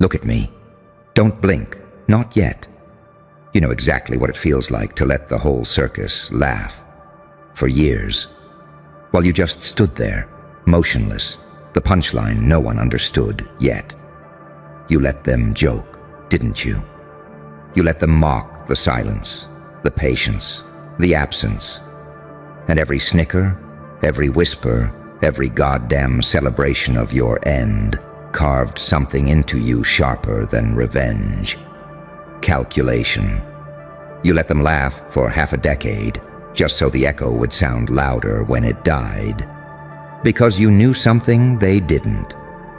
Look at me. Don't blink. Not yet. You know exactly what it feels like to let the whole circus laugh. For years. While you just stood there, motionless, the punchline no one understood yet. You let them joke, didn't you? You let them mock the silence, the patience, the absence. And every snicker, every whisper, every goddamn celebration of your end carved something into you sharper than revenge. Calculation. You let them laugh for half a decade, just so the echo would sound louder when it died. Because you knew something they didn't.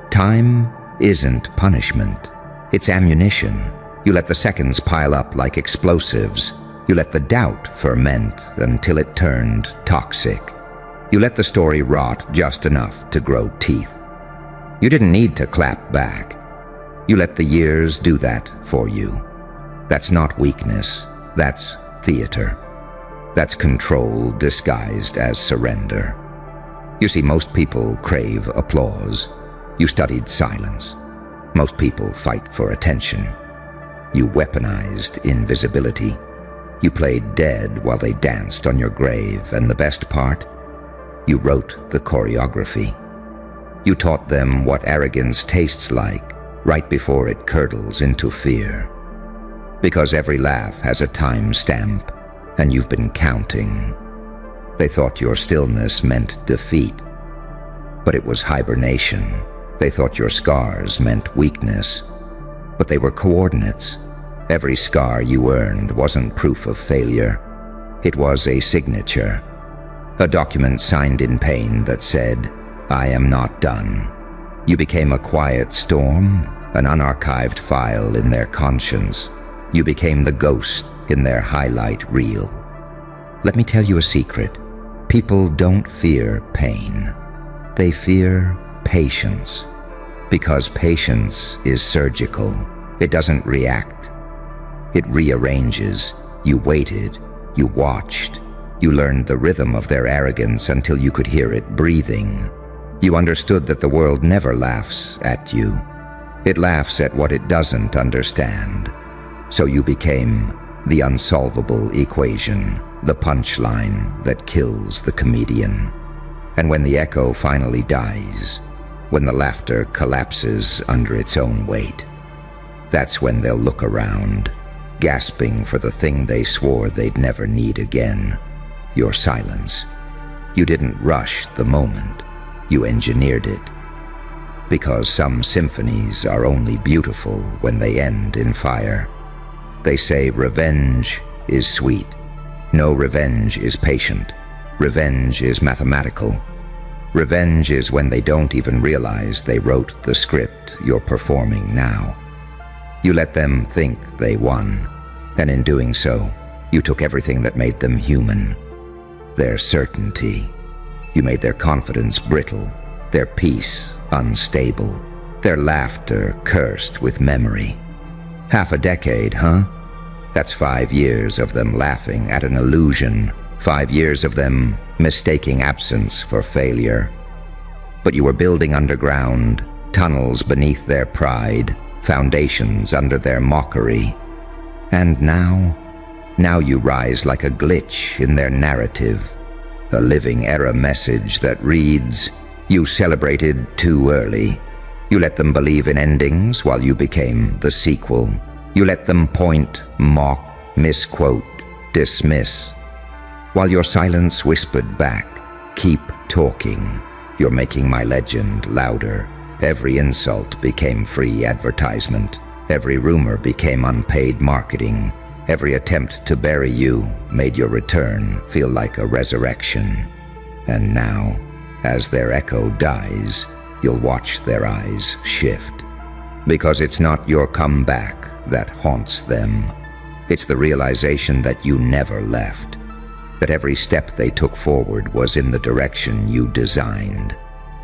Time isn't punishment. It's ammunition. You let the seconds pile up like explosives. You let the doubt ferment until it turned toxic. You let the story rot just enough to grow teeth. You didn't need to clap back. You let the years do that for you. That's not weakness. That's theater. That's control disguised as surrender. You see, most people crave applause. You studied silence. Most people fight for attention. You weaponized invisibility. You played dead while they danced on your grave, and the best part? You wrote the choreography. You taught them what arrogance tastes like right before it curdles into fear. Because every laugh has a time stamp, and you've been counting. They thought your stillness meant defeat, but it was hibernation. They thought your scars meant weakness, but they were coordinates. Every scar you earned wasn't proof of failure. It was a signature, a document signed in pain that said, "I am not done." You became a quiet storm, an unarchived file in their conscience. You became the ghost in their highlight reel. Let me tell you a secret. People don't fear pain. They fear patience. Because patience is surgical. It doesn't react. It rearranges. You waited. You watched. You learned the rhythm of their arrogance until you could hear it breathing. You understood that the world never laughs at you. It laughs at what it doesn't understand. So you became the unsolvable equation, the punchline that kills the comedian. And when the echo finally dies, when the laughter collapses under its own weight, that's when they'll look around, gasping for the thing they swore they'd never need again, your silence. You didn't rush the moment, you engineered it. Because some symphonies are only beautiful when they end in fire. They say revenge is sweet. No, revenge is patient. Revenge is mathematical. Revenge is when they don't even realize they wrote the script you're performing now. You let them think they won, and in doing so, you took everything that made them human. Their certainty. You made their confidence brittle, their peace unstable, their laughter cursed with memory. Half a decade, huh? That's 5 years of them laughing at an illusion, 5 years of them mistaking absence for failure. But you were building underground, tunnels beneath their pride, foundations under their mockery. And now you rise like a glitch in their narrative, a living error message that reads, "You celebrated too early." You let them believe in endings while you became the sequel. You let them point, mock, misquote, dismiss. While your silence whispered back, "Keep talking. You're making my legend louder." Every insult became free advertisement. Every rumor became unpaid marketing. Every attempt to bury you made your return feel like a resurrection. And now, as their echo dies, you'll watch their eyes shift. Because it's not your comeback that haunts them. It's the realization that you never left. That every step they took forward was in the direction you designed.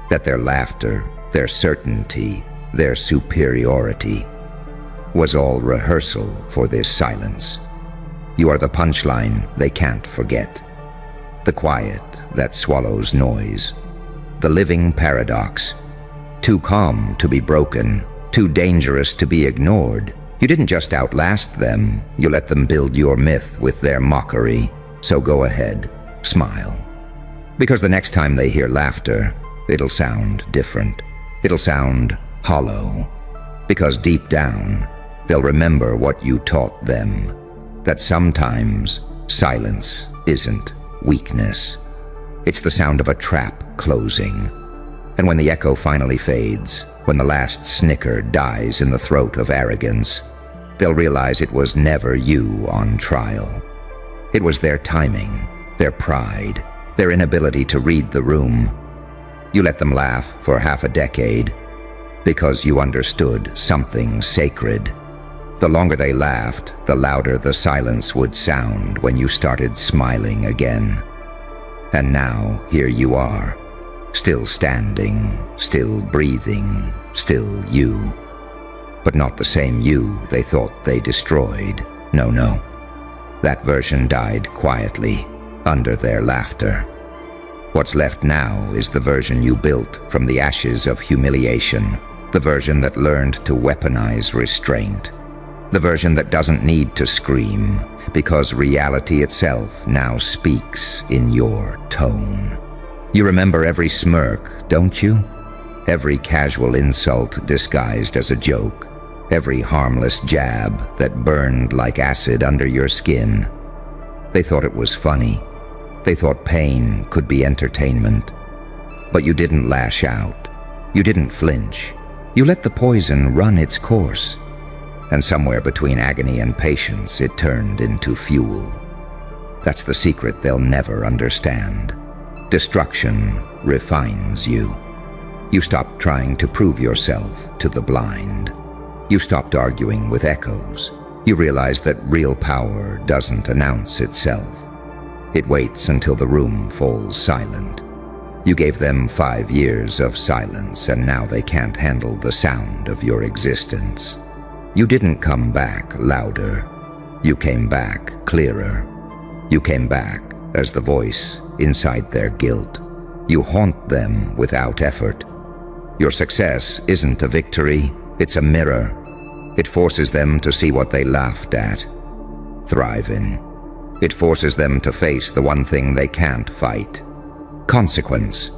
That their laughter, their certainty, their superiority was all rehearsal for this silence. You are the punchline they can't forget. The quiet that swallows noise. The living paradox. Too calm to be broken, too dangerous to be ignored. You didn't just outlast them, you let them build your myth with their mockery. So go ahead, smile. Because the next time they hear laughter, it'll sound different. It'll sound hollow. Because deep down, they'll remember what you taught them. That sometimes silence isn't weakness. It's the sound of a trap closing. And when the echo finally fades, when the last snicker dies in the throat of arrogance, they'll realize it was never you on trial. It was their timing, their pride, their inability to read the room. You let them laugh for half a decade because you understood something sacred. The longer they laughed, the louder the silence would sound when you started smiling again. And now here you are, still standing, still breathing, still you. But not the same you they thought they destroyed. No, no. That version died quietly, under their laughter. What's left now is the version you built from the ashes of humiliation, the version that learned to weaponize restraint, the version that doesn't need to scream, because reality itself now speaks in your tone. You remember every smirk, don't you? Every casual insult disguised as a joke, every harmless jab that burned like acid under your skin. They thought it was funny. They thought pain could be entertainment. But you didn't lash out. You didn't flinch. You let the poison run its course. And somewhere between agony and patience, it turned into fuel. That's the secret they'll never understand. Destruction refines you. You stopped trying to prove yourself to the blind. You stopped arguing with echoes. You realized that real power doesn't announce itself. It waits until the room falls silent. You gave them 5 years of silence, and now they can't handle the sound of your existence. You didn't come back louder. You came back clearer. You came back as the voice inside their guilt. You haunt them without effort. Your success isn't a victory, it's a mirror. It forces them to see what they laughed at. Thrive in. It forces them to face the one thing they can't fight. Consequence.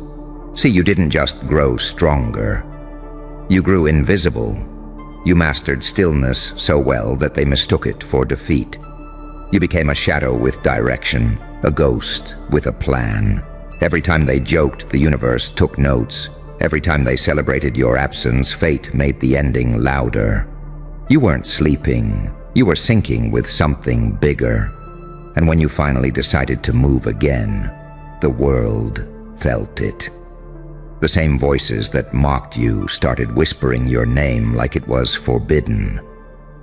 See, you didn't just grow stronger. You grew invisible. You mastered stillness so well that they mistook it for defeat. You became a shadow with direction, a ghost with a plan. Every time they joked, the universe took notes. Every time they celebrated your absence, fate made the ending louder. You weren't sleeping. You were sinking with something bigger. And when you finally decided to move again, the world felt it. The same voices that mocked you started whispering your name like it was forbidden.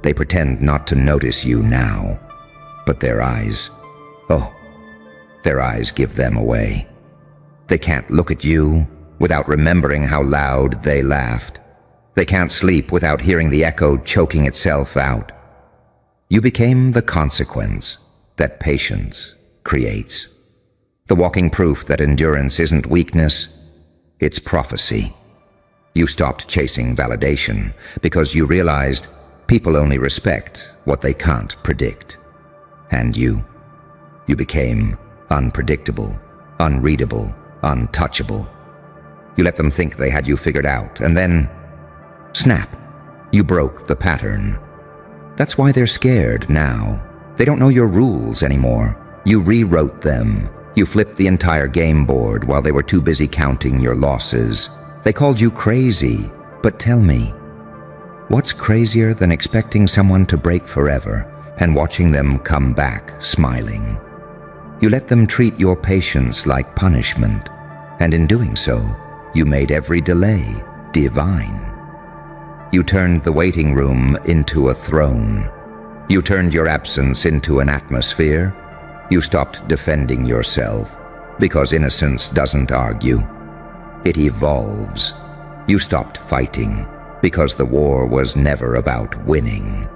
They pretend not to notice you now, but their eyes, their eyes give them away. They can't look at you without remembering how loud they laughed. They can't sleep without hearing the echo choking itself out. You became the consequence that patience creates. The walking proof that endurance isn't weakness, it's prophecy. You stopped chasing validation because you realized people only respect what they can't predict. And you became unpredictable, unreadable, untouchable. You let them think they had you figured out, and then, snap, you broke the pattern. That's why they're scared now. They don't know your rules anymore. You rewrote them. You flipped the entire game board while they were too busy counting your losses. They called you crazy, but tell me, what's crazier than expecting someone to break forever and watching them come back smiling? You let them treat your patience like punishment, and in doing so, you made every delay divine. You turned the waiting room into a throne. You turned your absence into an atmosphere. You stopped defending yourself, because innocence doesn't argue. It evolves. You stopped fighting, because the war was never about winning.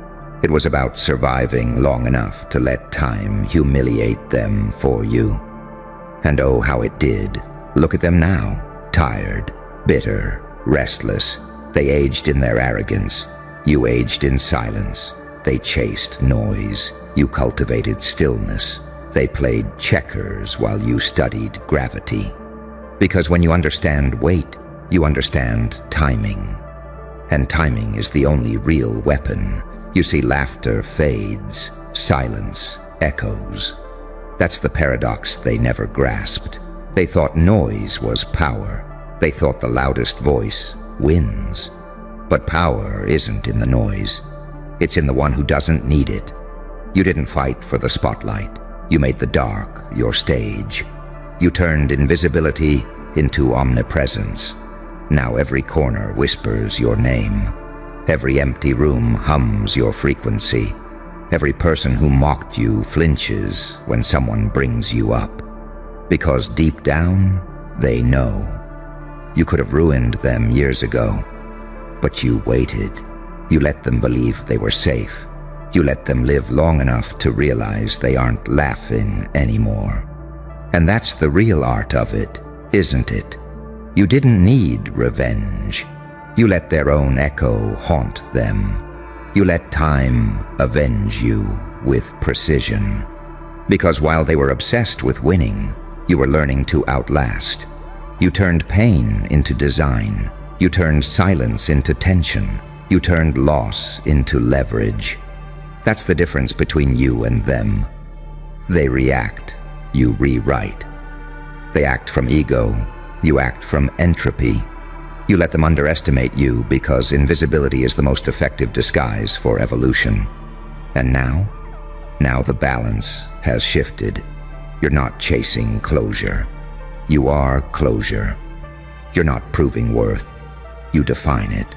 It was about surviving long enough to let time humiliate them for you. And oh, how it did. Look at them now, tired, bitter, restless. They aged in their arrogance. You aged in silence. They chased noise. You cultivated stillness. They played checkers while you studied gravity. Because when you understand weight, you understand timing. And timing is the only real weapon. You see, laughter fades, silence echoes. That's the paradox they never grasped. They thought noise was power. They thought the loudest voice wins. But power isn't in the noise. It's in the one who doesn't need it. You didn't fight for the spotlight. You made the dark your stage. You turned invisibility into omnipresence. Now every corner whispers your name. Every empty room hums your frequency. Every person who mocked you flinches when someone brings you up. Because deep down, they know. You could have ruined them years ago, but you waited. You let them believe they were safe. You let them live long enough to realize they aren't laughing anymore. And that's the real art of it, isn't it? You didn't need revenge. You let their own echo haunt them. You let time avenge you with precision. Because while they were obsessed with winning, you were learning to outlast. You turned pain into design. You turned silence into tension. You turned loss into leverage. That's the difference between you and them. They react, you rewrite. They act from ego, you act from entropy. You let them underestimate you because invisibility is the most effective disguise for evolution. And now the balance has shifted. You're not chasing closure. You are closure. You're not proving worth. You define it.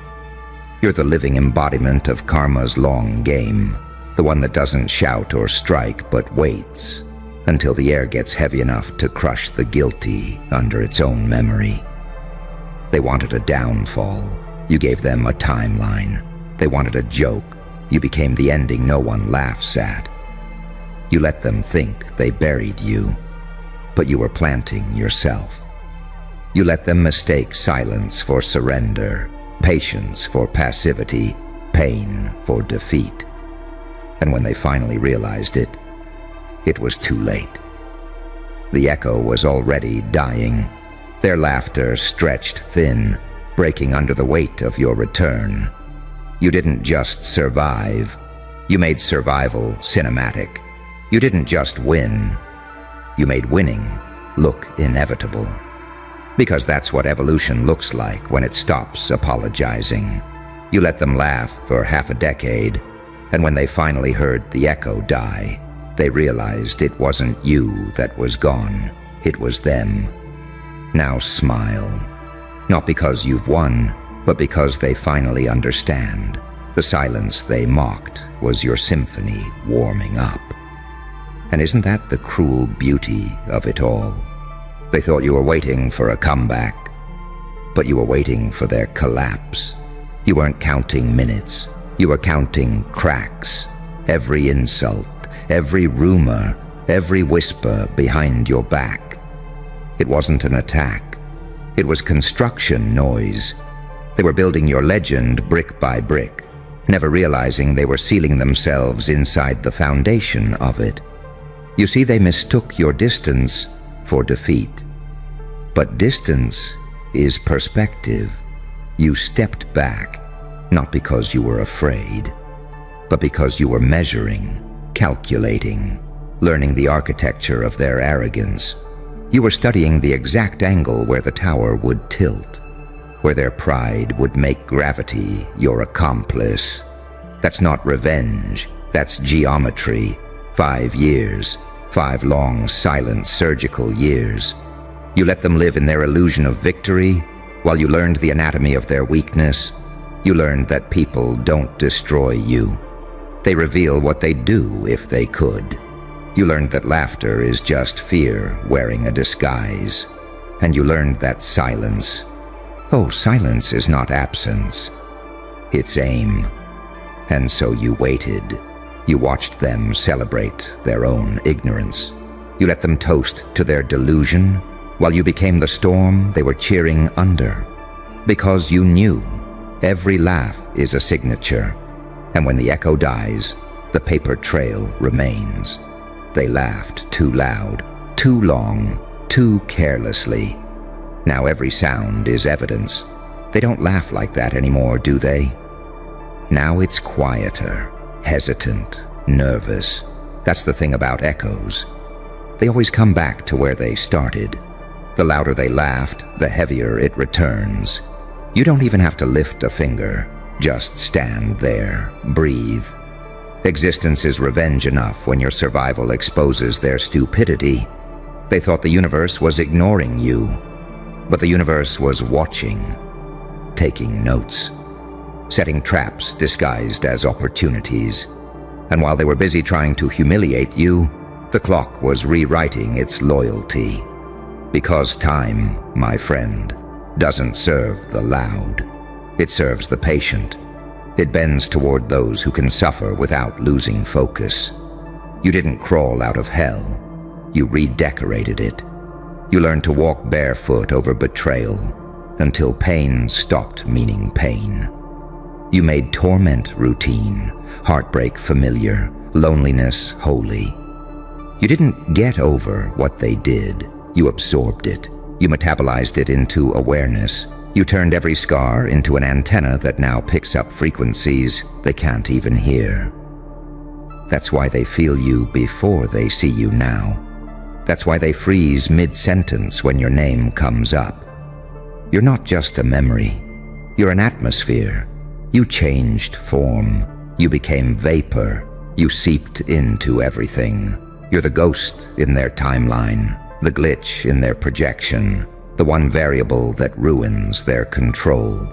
You're the living embodiment of karma's long game, the one that doesn't shout or strike but waits until the air gets heavy enough to crush the guilty under its own memory. They wanted a downfall. You gave them a timeline. They wanted a joke. You became the ending no one laughs at. You let them think they buried you, but you were planting yourself. You let them mistake silence for surrender, patience for passivity, pain for defeat. And when they finally realized it, it was too late. The echo was already dying. Their laughter stretched thin, breaking under the weight of your return. You didn't just survive. You made survival cinematic. You didn't just win. You made winning look inevitable. Because that's what evolution looks like when it stops apologizing. You let them laugh for half a decade, and when they finally heard the echo die, they realized it wasn't you that was gone, it was them. Now smile. Not because you've won, but because they finally understand. The silence they mocked was your symphony warming up. And isn't that the cruel beauty of it all? They thought you were waiting for a comeback, but you were waiting for their collapse. You weren't counting minutes, you were counting cracks. Every insult, every rumor, every whisper behind your back. It wasn't an attack. It was construction noise. They were building your legend brick by brick, never realizing they were sealing themselves inside the foundation of it. You see, they mistook your distance for defeat. But distance is perspective. You stepped back, not because you were afraid, but because you were measuring, calculating, learning the architecture of their arrogance. You were studying the exact angle where the tower would tilt, where their pride would make gravity your accomplice. That's not revenge, that's geometry. 5 years, 5 long, silent, surgical years. You let them live in their illusion of victory while you learned the anatomy of their weakness. You learned that people don't destroy you. They reveal what they'd do if they could. You learned that laughter is just fear wearing a disguise. And you learned that silence, silence is not absence. It's aim. And so you waited. You watched them celebrate their own ignorance. You let them toast to their delusion while you became the storm they were cheering under. Because you knew Every laugh is a signature, and when the echo dies, the paper trail remains. They laughed too loud, too long, too carelessly. Now every sound is evidence. They don't laugh like that anymore, do they? Now it's quieter, hesitant, nervous. That's the thing about echoes. They always come back to where they started. The louder they laughed, the heavier it returns. You don't even have to lift a finger. Just stand there, breathe. Existence is revenge enough when your survival exposes their stupidity. They thought the universe was ignoring you, but the universe was watching, taking notes, setting traps disguised as opportunities. And while they were busy trying to humiliate you, the clock was rewriting its loyalty. Because time, my friend, doesn't serve the loud. It serves the patient. It bends toward those who can suffer without losing focus. You didn't crawl out of hell. You redecorated it. You learned to walk barefoot over betrayal until pain stopped meaning pain. You made torment routine, heartbreak familiar, loneliness holy. You didn't get over what they did. You absorbed it. You metabolized it into awareness. You turned every scar into an antenna that now picks up frequencies they can't even hear. That's why they feel you before they see you now. That's why they freeze mid-sentence when your name comes up. You're not just a memory. You're an atmosphere. You changed form. You became vapor. You seeped into everything. You're the ghost in their timeline, the glitch in their projection, the one variable that ruins their control.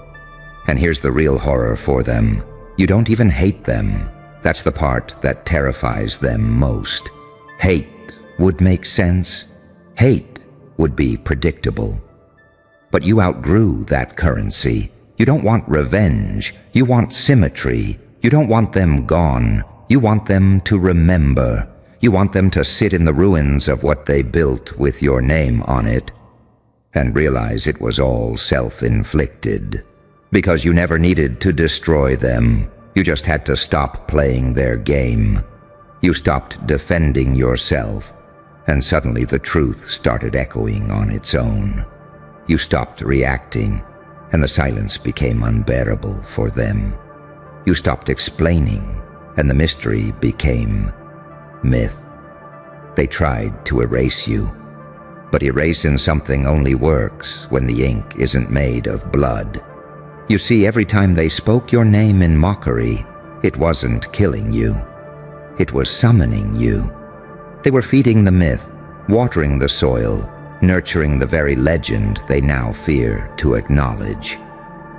And here's the real horror for them. You don't even hate them. That's the part that terrifies them most. Hate would make sense. Hate would be predictable. But you outgrew that currency. You don't want revenge. You want symmetry. You don't want them gone. You want them to remember. You want them to sit in the ruins of what they built with your name on it and realize it was all self-inflicted. Because you never needed to destroy them. You just had to stop playing their game. You stopped defending yourself, and suddenly the truth started echoing on its own. You stopped reacting, and the silence became unbearable for them. You stopped explaining, and the mystery became myth. They tried to erase you, but erasing something only works when the ink isn't made of blood. You see, every time they spoke your name in mockery, it wasn't killing you. It was summoning you. They were feeding the myth, watering the soil, nurturing the very legend they now fear to acknowledge.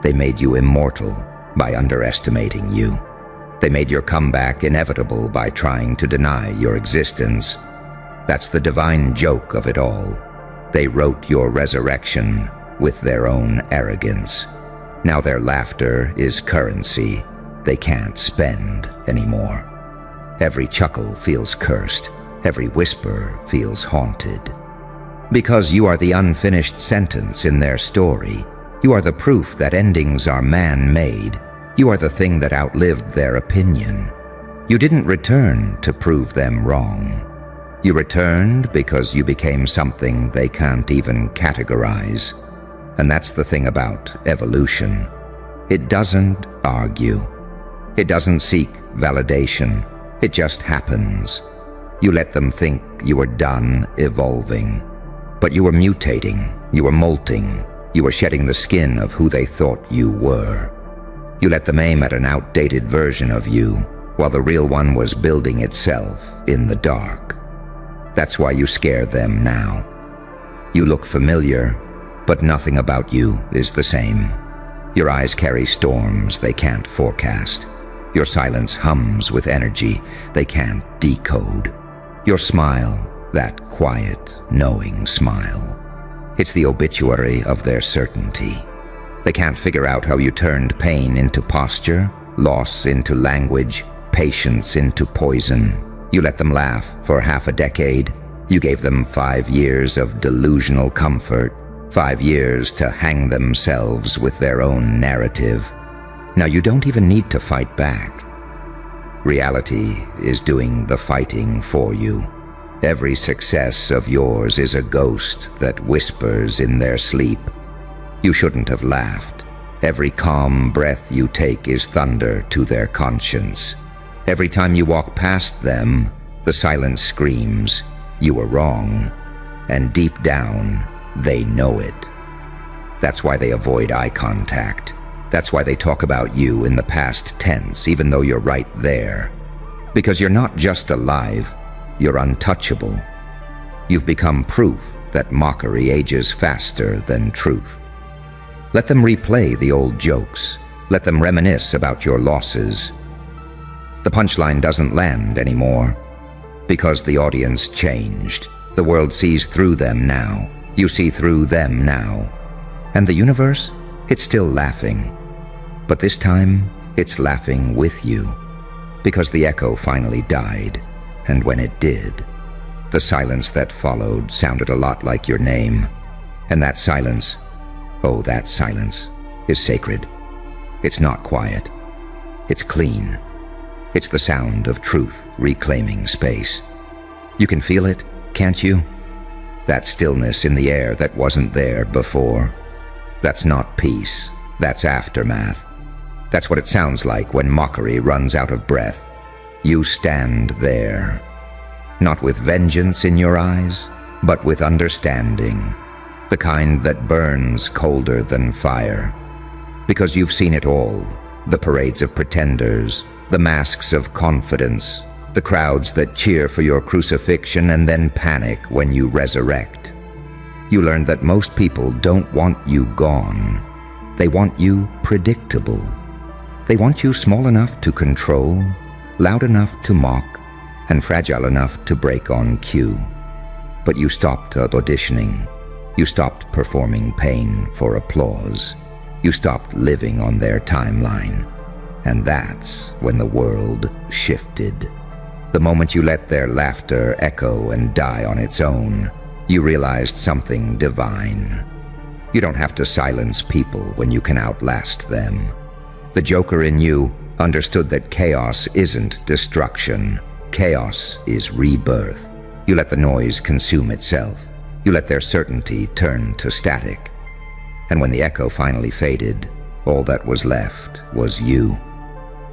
They made you immortal by underestimating you. They made your comeback inevitable by trying to deny your existence. That's the divine joke of it all. They wrote your resurrection with their own arrogance. Now their laughter is currency they can't spend anymore. Every chuckle feels cursed. Every whisper feels haunted. Because you are the unfinished sentence in their story. You are the proof that endings are man-made. You are the thing that outlived their opinion. You didn't return to prove them wrong. You returned because you became something they can't even categorize. And that's the thing about evolution. It doesn't argue. It doesn't seek validation. It just happens. You let them think you were done evolving. But you were mutating. You were molting. You were shedding the skin of who they thought you were. You let them aim at an outdated version of you, while the real one was building itself in the dark. That's why you scare them now. You look familiar, but nothing about you is the same. Your eyes carry storms they can't forecast. Your silence hums with energy they can't decode. Your smile, that quiet, knowing smile. It's the obituary of their certainty. They can't figure out how you turned pain into posture, loss into language, patience into poison. You let them laugh for half a decade. You gave them 5 years of delusional comfort, 5 years to hang themselves with their own narrative. Now you don't even need to fight back. Reality is doing the fighting for you. Every success of yours is a ghost that whispers in their sleep. You shouldn't have laughed. Every calm breath you take is thunder to their conscience. Every time you walk past them, the silence screams, "You were wrong," and deep down, they know it. That's why they avoid eye contact. That's why they talk about you in the past tense, even though you're right there. Because you're not just alive, you're untouchable. You've become proof that mockery ages faster than truth. Let them replay the old jokes. Let them reminisce about your losses. The punchline doesn't land anymore because the audience changed. The world sees through them now. You see through them now. And the universe? It's still laughing. But this time, it's laughing with you. Because the echo finally died. And when it did, the silence that followed sounded a lot like your name. And that silence, oh, that silence, is sacred. It's not quiet. It's clean. It's the sound of truth reclaiming space. You can feel it, can't you? That stillness in the air that wasn't there before. That's not peace. That's aftermath. That's what it sounds like when mockery runs out of breath. You stand there, not with vengeance in your eyes, but with understanding, the kind that burns colder than fire. Because you've seen it all, the parades of pretenders, the masks of confidence, the crowds that cheer for your crucifixion and then panic when you resurrect. You learned that most people don't want you gone. They want you predictable. They want you small enough to control, loud enough to mock, and fragile enough to break on cue. But you stopped auditioning. You stopped performing pain for applause. You stopped living on their timeline. And that's when the world shifted. The moment you let their laughter echo and die on its own, you realized something divine. You don't have to silence people when you can outlast them. The Joker in you understood that chaos isn't destruction. Chaos is rebirth. You let the noise consume itself. You let their certainty turn to static. And when the echo finally faded, all that was left was you,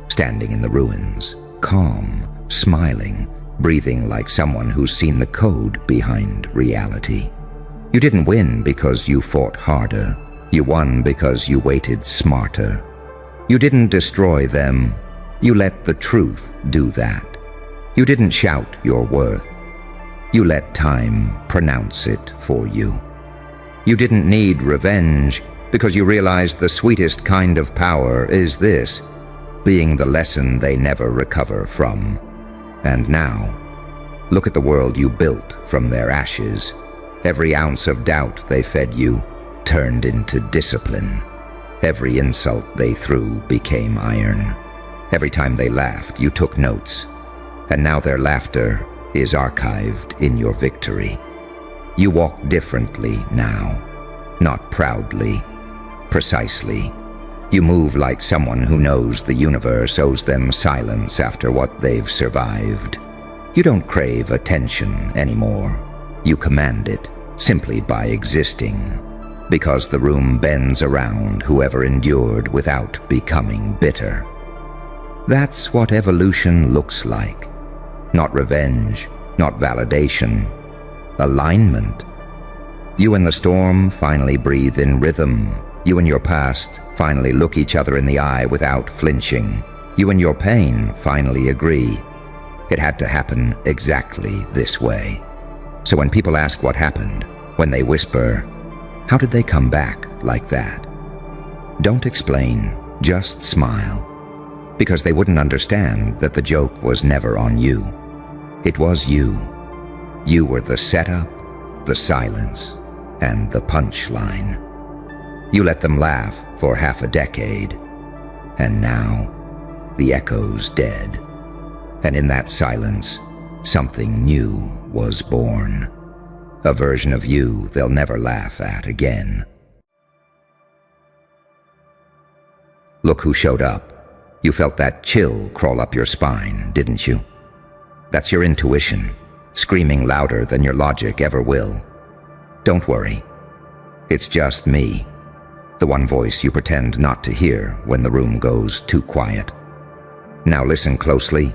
standing in the ruins, calm, smiling, breathing like someone who's seen the code behind reality. You didn't win because you fought harder. You won because you waited smarter. You didn't destroy them. You let the truth do that. You didn't shout your worth. You let time pronounce it for you. You didn't need revenge because you realized the sweetest kind of power is this, being the lesson they never recover from. And now, look at the world you built from their ashes. Every ounce of doubt they fed you turned into discipline. Every insult they threw became iron. Every time they laughed, you took notes. And now their laughter is archived in your victory. You walk differently now, not proudly, precisely. You move like someone who knows the universe owes them silence after what they've survived. You don't crave attention anymore. You command it simply by existing. Because the room bends around whoever endured without becoming bitter. That's what evolution looks like. Not revenge, not validation. Alignment. You and the storm finally breathe in rhythm. You and your past finally look each other in the eye without flinching. You and your pain finally agree. It had to happen exactly this way. So when people ask what happened, when they whisper, "How did they come back like that?" Don't explain, just smile. Because they wouldn't understand that the joke was never on you. It was you. You were the setup, the silence, and the punchline. You let them laugh for half a decade. And now, the echo's dead. And in that silence, something new was born. A version of you they'll never laugh at again. Look who showed up. You felt that chill crawl up your spine, didn't you? That's your intuition, screaming louder than your logic ever will. Don't worry. It's just me, the one voice you pretend not to hear when the room goes too quiet. Now listen closely.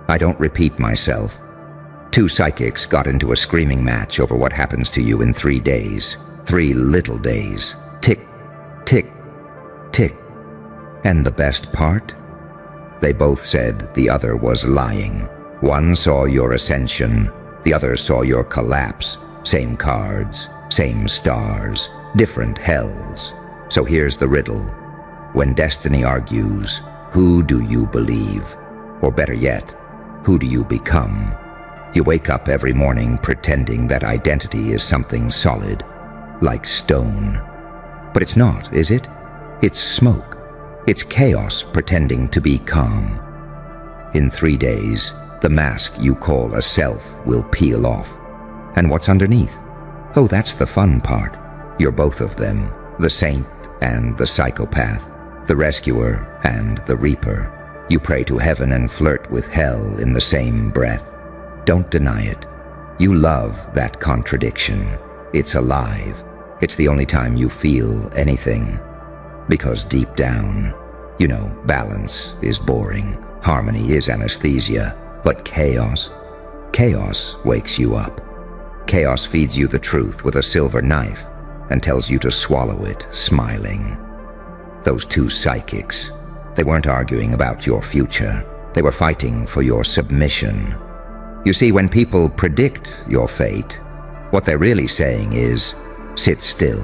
I don't repeat myself. 2 psychics got into a screaming match over what happens to you in 3 days. 3 little days. Tick, tick, tick. And the best part? They both said the other was lying. One saw your ascension, the other saw your collapse. Same cards, same stars, different hells. So here's the riddle. When destiny argues, who do you believe? Or better yet, who do you become? You wake up every morning pretending that identity is something solid, like stone. But it's not, is it? It's smoke. It's chaos pretending to be calm. In 3 days, the mask you call a self will peel off. And what's underneath? Oh, that's the fun part. You're both of them, the saint and the psychopath, the rescuer and the reaper. You pray to heaven and flirt with hell in the same breath. Don't deny it. You love that contradiction. It's alive. It's the only time you feel anything. Because deep down, you know, balance is boring, harmony is anesthesia, but chaos wakes you up. Chaos feeds you the truth with a silver knife and tells you to swallow it, smiling. Those 2 psychics, they weren't arguing about your future. They were fighting for your submission. You see, when people predict your fate, what they're really saying is, sit still.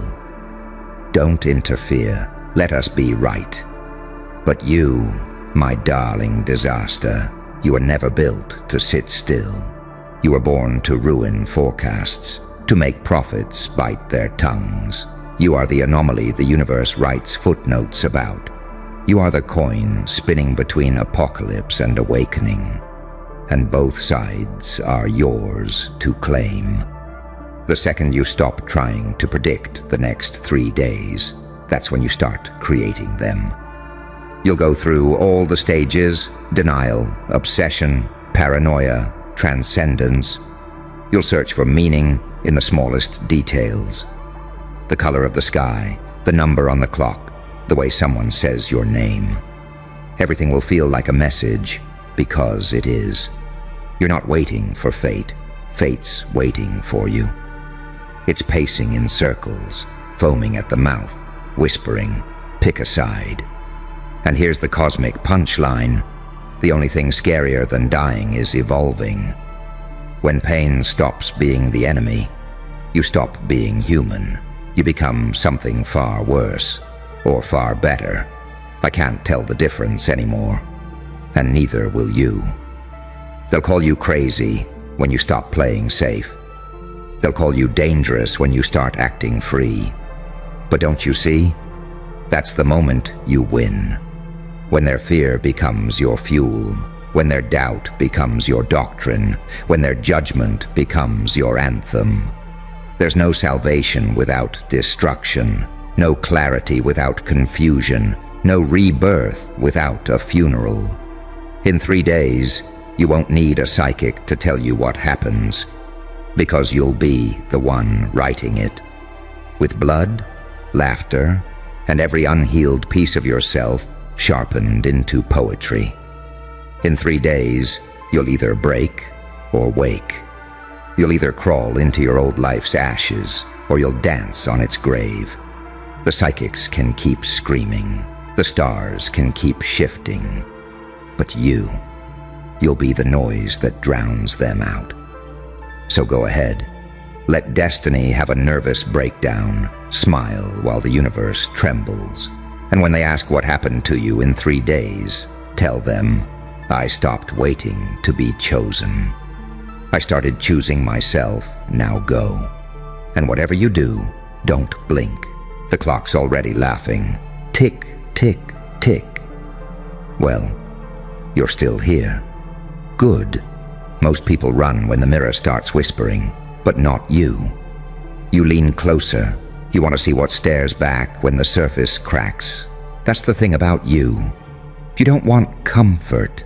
Don't interfere. Let us be right. But you, my darling disaster, you were never built to sit still. You were born to ruin forecasts, to make prophets bite their tongues. You are the anomaly the universe writes footnotes about. You are the coin spinning between apocalypse and awakening. And both sides are yours to claim. The second you stop trying to predict the next 3 days, that's when you start creating them. You'll go through all the stages: denial, obsession, paranoia, transcendence. You'll search for meaning in the smallest details. The color of the sky, the number on the clock, the way someone says your name. Everything will feel like a message because it is. You're not waiting for fate. Fate's waiting for you. It's pacing in circles, foaming at the mouth, whispering, pick a side. And here's the cosmic punchline. The only thing scarier than dying is evolving. When pain stops being the enemy, you stop being human. You become something far worse, or far better. I can't tell the difference anymore, and neither will you. They'll call you crazy when you stop playing safe. They'll call you dangerous when you start acting free. But don't you see? That's the moment you win. When their fear becomes your fuel, when their doubt becomes your doctrine, when their judgment becomes your anthem. There's no salvation without destruction, no clarity without confusion, no rebirth without a funeral. In 3 days, you won't need a psychic to tell you what happens, because you'll be the one writing it. With blood, laughter, and every unhealed piece of yourself sharpened into poetry. In 3 days, you'll either break or wake. You'll either crawl into your old life's ashes, or you'll dance on its grave. The psychics can keep screaming. The stars can keep shifting. But you'll be the noise that drowns them out. So go ahead. Let destiny have a nervous breakdown. Smile while the universe trembles. And when they ask what happened to you in 3 days, tell them, I stopped waiting to be chosen. I started choosing myself, now go. And whatever you do, don't blink. The clock's already laughing. Tick, tick, tick. Well, you're still here. Good. Most people run when the mirror starts whispering, but not you. You lean closer. You want to see what stares back when the surface cracks. That's the thing about you. You don't want comfort.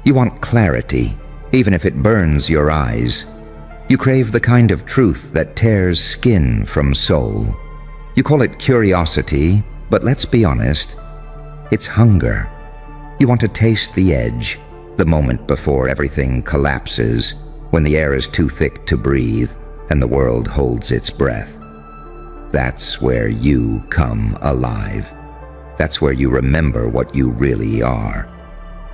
You want clarity, even if it burns your eyes. You crave the kind of truth that tears skin from soul. You call it curiosity, but let's be honest, it's hunger. You want to taste the edge, the moment before everything collapses, when the air is too thick to breathe and the world holds its breath. That's where you come alive. That's where you remember what you really are.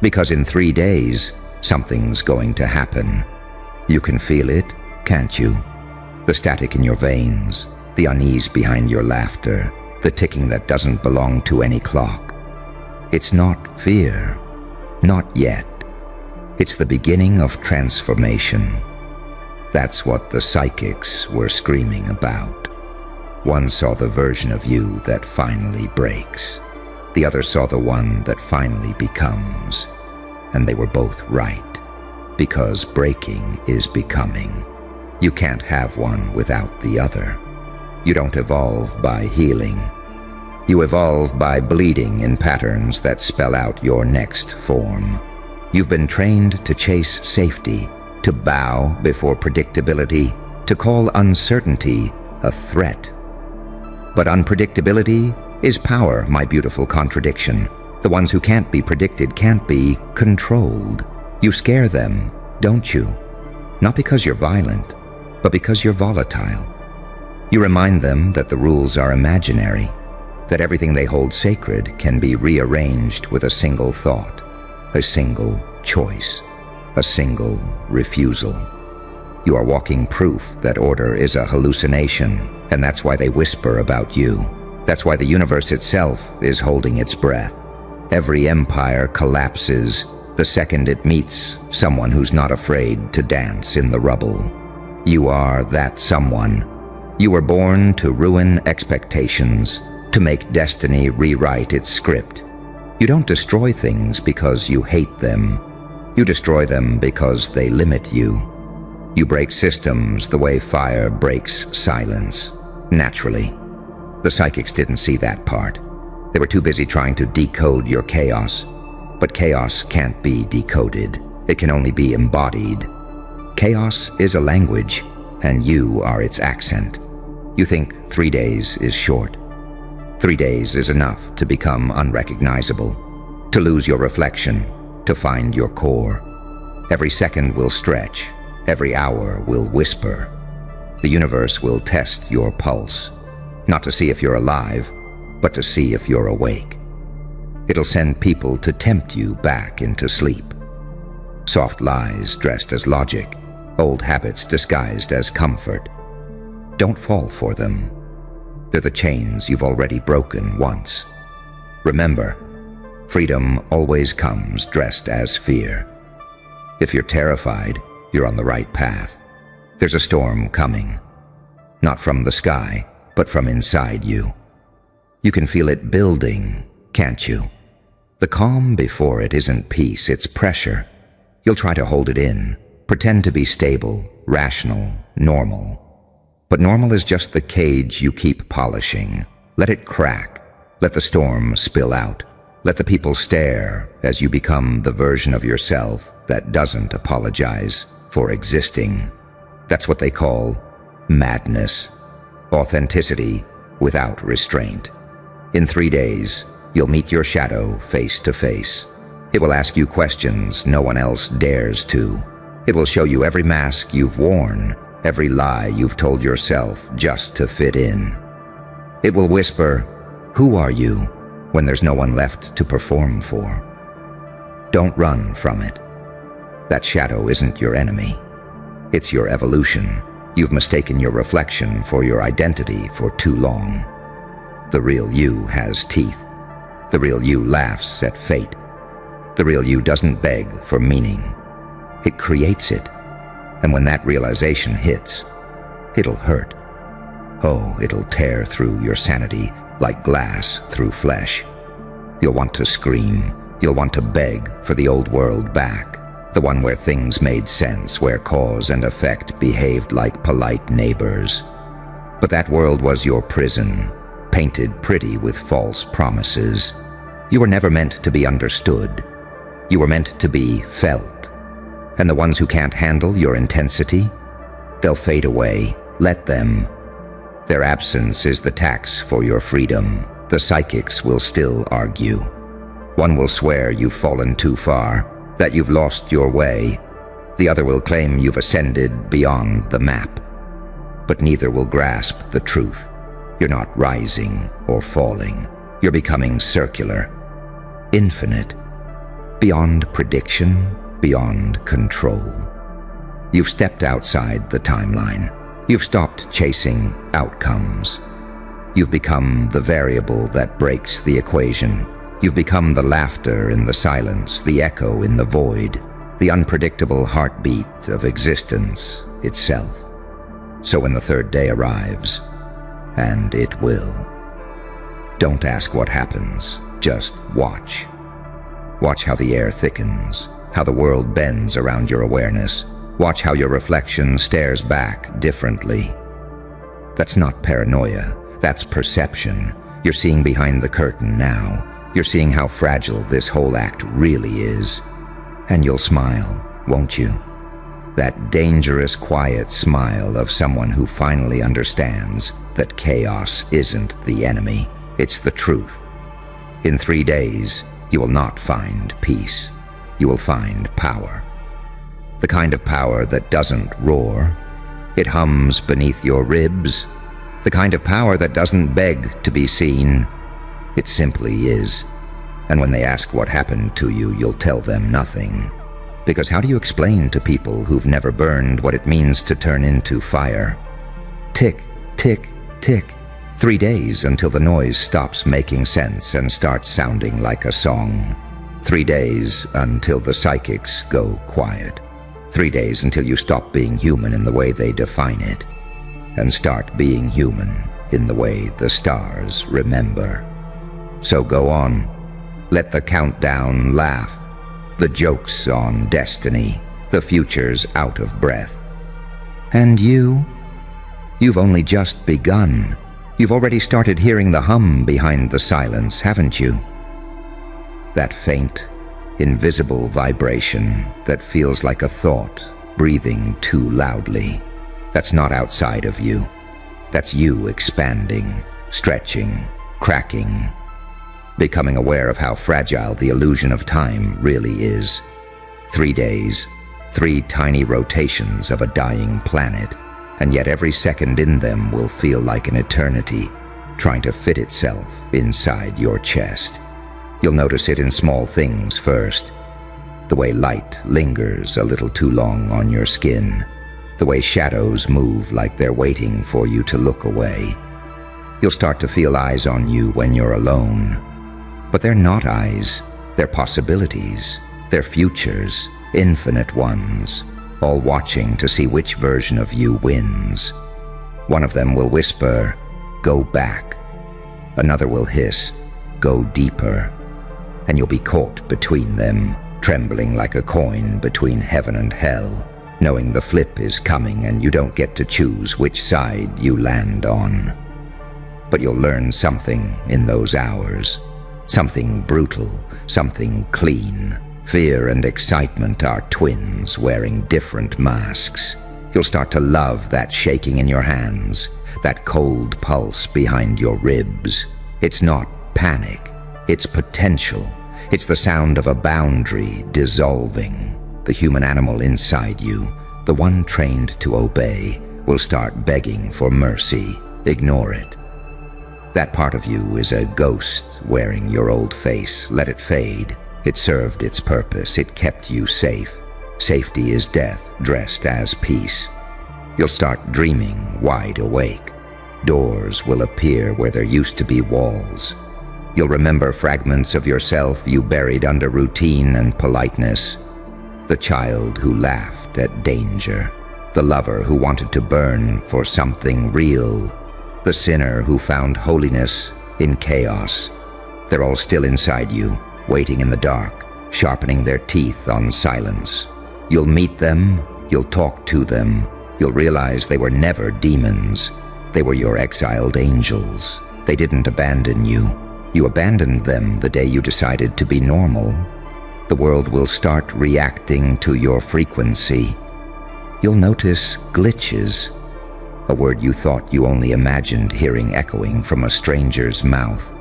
Because in 3 days, something's going to happen. You can feel it, can't you? The static in your veins, the unease behind your laughter, the ticking that doesn't belong to any clock. It's not fear, not yet. It's the beginning of transformation. That's what the psychics were screaming about. One saw the version of you that finally breaks. The other saw the one that finally becomes. And they were both right. Because breaking is becoming. You can't have one without the other. You don't evolve by healing. You evolve by bleeding in patterns that spell out your next form. You've been trained to chase safety, to bow before predictability, to call uncertainty a threat. But unpredictability is power, my beautiful contradiction. The ones who can't be predicted can't be controlled. You scare them, don't you? Not because you're violent, but because you're volatile. You remind them that the rules are imaginary, that everything they hold sacred can be rearranged with a single thought, a single choice, a single refusal. You are walking proof that order is a hallucination, and that's why they whisper about you. That's why the universe itself is holding its breath. Every empire collapses the second it meets someone who's not afraid to dance in the rubble. You are that someone. You were born to ruin expectations, to make destiny rewrite its script. You don't destroy things because you hate them. You destroy them because they limit you. You break systems the way fire breaks silence, naturally. The psychics didn't see that part. They were too busy trying to decode your chaos. But chaos can't be decoded. It can only be embodied. Chaos is a language, and you are its accent. You think 3 days is short. 3 days is enough to become unrecognizable, to lose your reflection, to find your core. Every second will stretch. Every hour will whisper. The universe will test your pulse, not to see if you're alive, but to see if you're awake. It'll send people to tempt you back into sleep. Soft lies dressed as logic, old habits disguised as comfort. Don't fall for them. They're the chains you've already broken once. Remember, freedom always comes dressed as fear. If you're terrified, you're on the right path. There's a storm coming. Not from the sky, but from inside you. You can feel it building, can't you? The calm before it isn't peace, it's pressure. You'll try to hold it in, pretend to be stable, rational, normal. But normal is just the cage you keep polishing. Let it crack. Let the storm spill out. Let the people stare as you become the version of yourself that doesn't apologize for existing. That's what they call madness. Authenticity without restraint. In 3 days, you'll meet your shadow face to face. It will ask you questions no one else dares to. It will show you every mask you've worn, every lie you've told yourself just to fit in. It will whisper, "Who are you?" when there's no one left to perform for. Don't run from it. That shadow isn't your enemy. It's your evolution. You've mistaken your reflection for your identity for too long. The real you has teeth. The real you laughs at fate. The real you doesn't beg for meaning. It creates it. And when that realization hits, it'll hurt. Oh, it'll tear through your sanity like glass through flesh. You'll want to scream. You'll want to beg for the old world back. The one where things made sense, where cause and effect behaved like polite neighbors. But that world was your prison, painted pretty with false promises. You were never meant to be understood. You were meant to be felt. And the ones who can't handle your intensity, they'll fade away. Let them. Their absence is the tax for your freedom. The psychics will still argue. One will swear you've fallen too far, that you've lost your way. The other will claim you've ascended beyond the map. But neither will grasp the truth. You're not rising or falling. You're becoming circular, infinite, beyond prediction, beyond control. You've stepped outside the timeline. You've stopped chasing outcomes. You've become the variable that breaks the equation. You've become the laughter in the silence, the echo in the void, the unpredictable heartbeat of existence itself. So when the third day arrives, and it will, don't ask what happens, just watch. Watch how the air thickens, how the world bends around your awareness. Watch how your reflection stares back differently. That's not paranoia, that's perception. You're seeing behind the curtain now. You're seeing how fragile this whole act really is. And you'll smile, won't you? That dangerous, quiet smile of someone who finally understands that chaos isn't the enemy, it's the truth. In 3 days, you will not find peace. You will find power. The kind of power that doesn't roar. It hums beneath your ribs. The kind of power that doesn't beg to be seen. It simply is. And when they ask what happened to you, you'll tell them nothing. Because how do you explain to people who've never burned what it means to turn into fire? Tick, tick, tick. 3 days until the noise stops making sense and starts sounding like a song. 3 days until the psychics go quiet. 3 days until you stop being human in the way they define it, and start being human in the way the stars remember. So go on. Let the countdown laugh. The joke's on destiny. The future's out of breath. And you've only just begun. You've already started hearing the hum behind the silence, haven't you? That faint, invisible vibration that feels like a thought breathing too loudly. That's not outside of you. That's you expanding, stretching, cracking, becoming aware of how fragile the illusion of time really is. 3 days, 3 tiny rotations of a dying planet, and yet every second in them will feel like an eternity, trying to fit itself inside your chest. You'll notice it in small things first. The way light lingers a little too long on your skin. The way shadows move like they're waiting for you to look away. You'll start to feel eyes on you when you're alone. But they're not eyes. They're possibilities. They're futures, infinite ones, all watching to see which version of you wins. One of them will whisper, "Go back." Another will hiss, "Go deeper." And you'll be caught between them, trembling like a coin between heaven and hell, knowing the flip is coming and you don't get to choose which side you land on. But you'll learn something in those hours. Something brutal, something clean. Fear and excitement are twins wearing different masks. You'll start to love that shaking in your hands, that cold pulse behind your ribs. It's not panic, it's potential. It's the sound of a boundary dissolving. The human animal inside you, the one trained to obey, will start begging for mercy. Ignore it. That part of you is a ghost wearing your old face. Let it fade. It served its purpose. It kept you safe. Safety is death dressed as peace. You'll start dreaming wide awake. Doors will appear where there used to be walls. You'll remember fragments of yourself you buried under routine and politeness. The child who laughed at danger. The lover who wanted to burn for something real. The sinner who found holiness in chaos. They're all still inside you, waiting in the dark, sharpening their teeth on silence. You'll meet them, you'll talk to them, you'll realize they were never demons. They were your exiled angels. They didn't abandon you. You abandoned them the day you decided to be normal. The world will start reacting to your frequency. You'll notice glitches, a word you thought you only imagined hearing echoing from a stranger's mouth,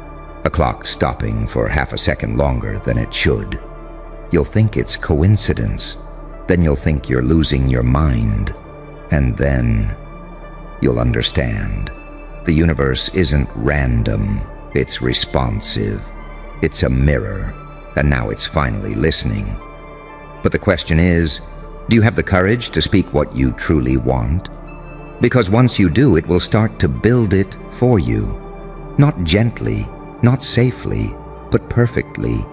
a clock stopping for half a second longer than it should. You'll think it's coincidence, then you'll think you're losing your mind, and then you'll understand. The universe isn't random, it's responsive. It's a mirror, and now it's finally listening. But the question is, do you have the courage to speak what you truly want? Because once you do, it will start to build it for you. Not gently, not safely, but perfectly.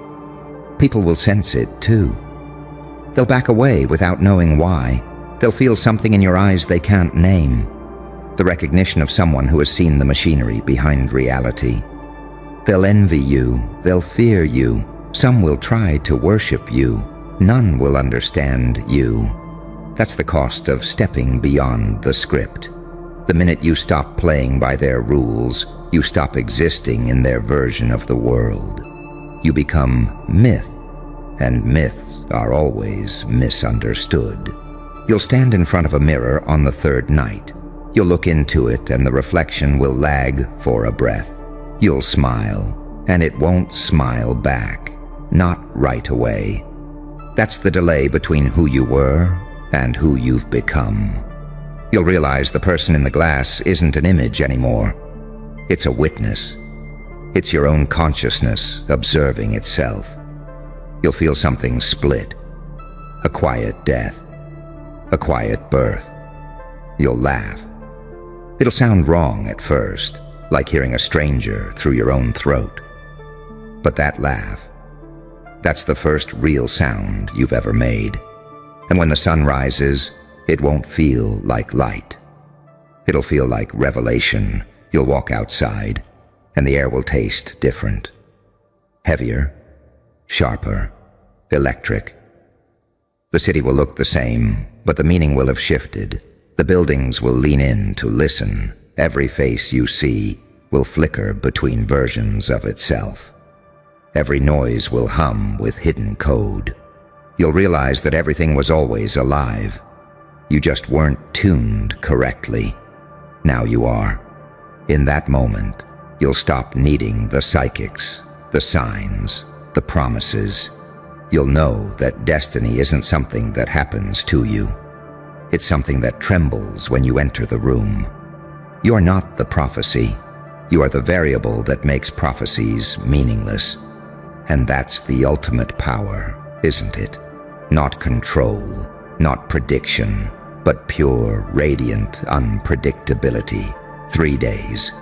People will sense it too. They'll back away without knowing why. They'll feel something in your eyes they can't name. The recognition of someone who has seen the machinery behind reality. They'll envy you, they'll fear you. Some will try to worship you. None will understand you. That's the cost of stepping beyond the script. The minute you stop playing by their rules, you stop existing in their version of the world. You become myth, and myths are always misunderstood. You'll stand in front of a mirror on the third night. You'll look into it, and the reflection will lag for a breath. You'll smile, and it won't smile back. Not right away. That's the delay between who you were and who you've become. You'll realize the person in the glass isn't an image anymore. It's a witness. It's your own consciousness observing itself. You'll feel something split. A quiet death. A quiet birth. You'll laugh. It'll sound wrong at first, like hearing a stranger through your own throat. But that laugh, that's the first real sound you've ever made. And when the sun rises, it won't feel like light. It'll feel like revelation. You'll walk outside, and the air will taste different. Heavier, sharper, electric. The city will look the same, but the meaning will have shifted. The buildings will lean in to listen. Every face you see will flicker between versions of itself. Every noise will hum with hidden code. You'll realize that everything was always alive. You just weren't tuned correctly. Now you are. In that moment, you'll stop needing the psychics, the signs, the promises. You'll know that destiny isn't something that happens to you. It's something that trembles when you enter the room. You are not the prophecy. You are the variable that makes prophecies meaningless. And that's the ultimate power, isn't it? Not control, not prediction, but pure, radiant unpredictability. 3 days.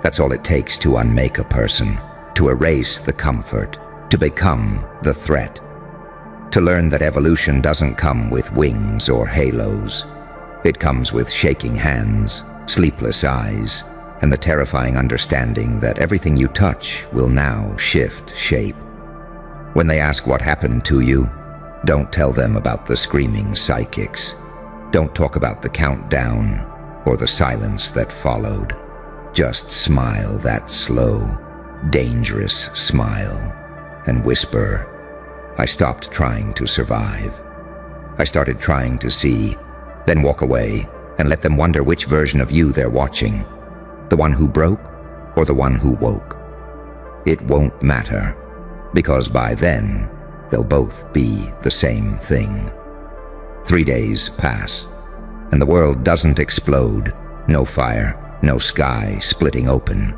That's all it takes to unmake a person, to erase the comfort, to become the threat. To learn that evolution doesn't come with wings or halos. It comes with shaking hands, sleepless eyes, and the terrifying understanding that everything you touch will now shift shape. When they ask what happened to you, don't tell them about the screaming psychics. Don't talk about the countdown or the silence that followed. Just smile that slow, dangerous smile and whisper, "I stopped trying to survive. I started trying to see," then walk away and let them wonder which version of you they're watching. The one who broke or the one who woke. It won't matter, because by then, they'll both be the same thing. 3 days pass, and the world doesn't explode. No fire, no sky splitting open.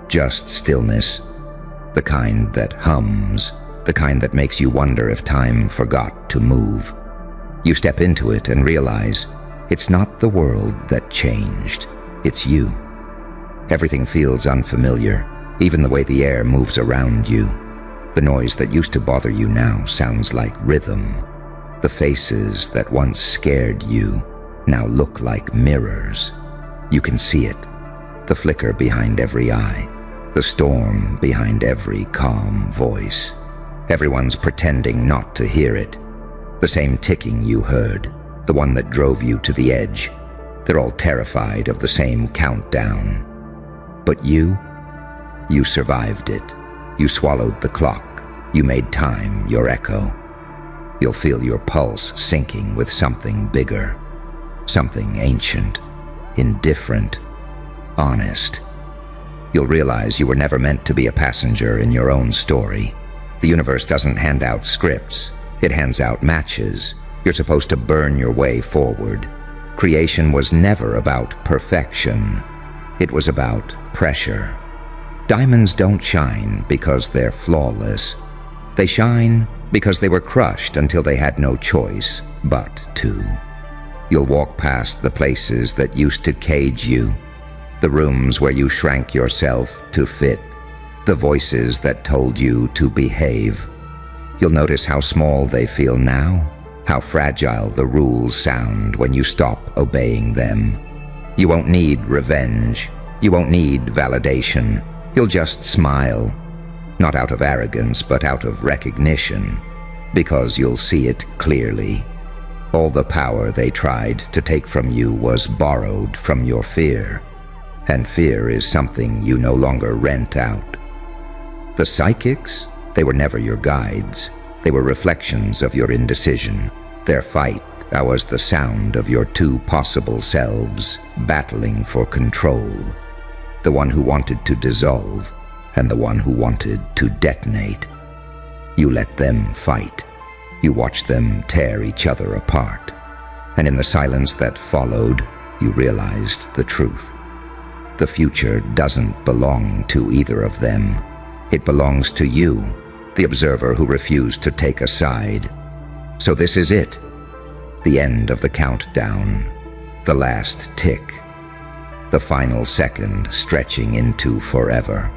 Just stillness, the kind that hums, the kind that makes you wonder if time forgot to move. You step into it and realize it's not the world that changed, it's you. Everything feels unfamiliar, even the way the air moves around you. The noise that used to bother you now sounds like rhythm. The faces that once scared you now look like mirrors. You can see it, the flicker behind every eye, the storm behind every calm voice. Everyone's pretending not to hear it. The same ticking you heard, the one that drove you to the edge. They're all terrified of the same countdown. But you You survived it. You swallowed the clock. You made time your echo. You'll feel your pulse sinking with something bigger, something ancient, indifferent, honest. You'll realize you were never meant to be a passenger in your own story. The universe doesn't hand out scripts. It hands out matches. You're supposed to burn your way forward. Creation was never about perfection. It was about pressure. Diamonds don't shine because they're flawless. They shine because they were crushed until they had no choice but to. You'll walk past the places that used to cage you, the rooms where you shrank yourself to fit, the voices that told you to behave. You'll notice how small they feel now, how fragile the rules sound when you stop obeying them. You won't need revenge. You won't need validation. You'll just smile, not out of arrogance, but out of recognition, because you'll see it clearly. All the power they tried to take from you was borrowed from your fear, and fear is something you no longer rent out. The psychics, they were never your guides. They were reflections of your indecision. Their fight was the sound of your two possible selves battling for control. The one who wanted to dissolve and the one who wanted to detonate. You let them fight. You watched them tear each other apart. And in the silence that followed, you realized the truth. The future doesn't belong to either of them. It belongs to you, the observer who refused to take a side. So this is it, the end of the countdown, the last tick, the final second stretching into forever.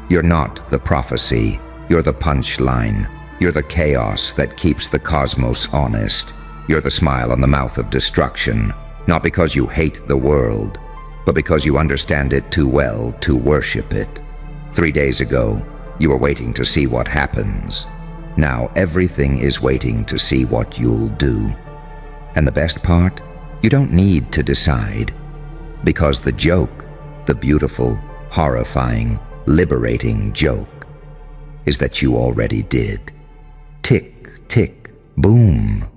You're not the prophecy, you're the punchline. You're the chaos that keeps the cosmos honest. You're the smile on the mouth of destruction, not because you hate the world, but because you understand it too well to worship it. 3 days ago, you were waiting to see what happens. Now everything is waiting to see what you'll do. And the best part, you don't need to decide, because the joke, the beautiful, horrifying, liberating joke, is that you already did. Tick, tick, boom.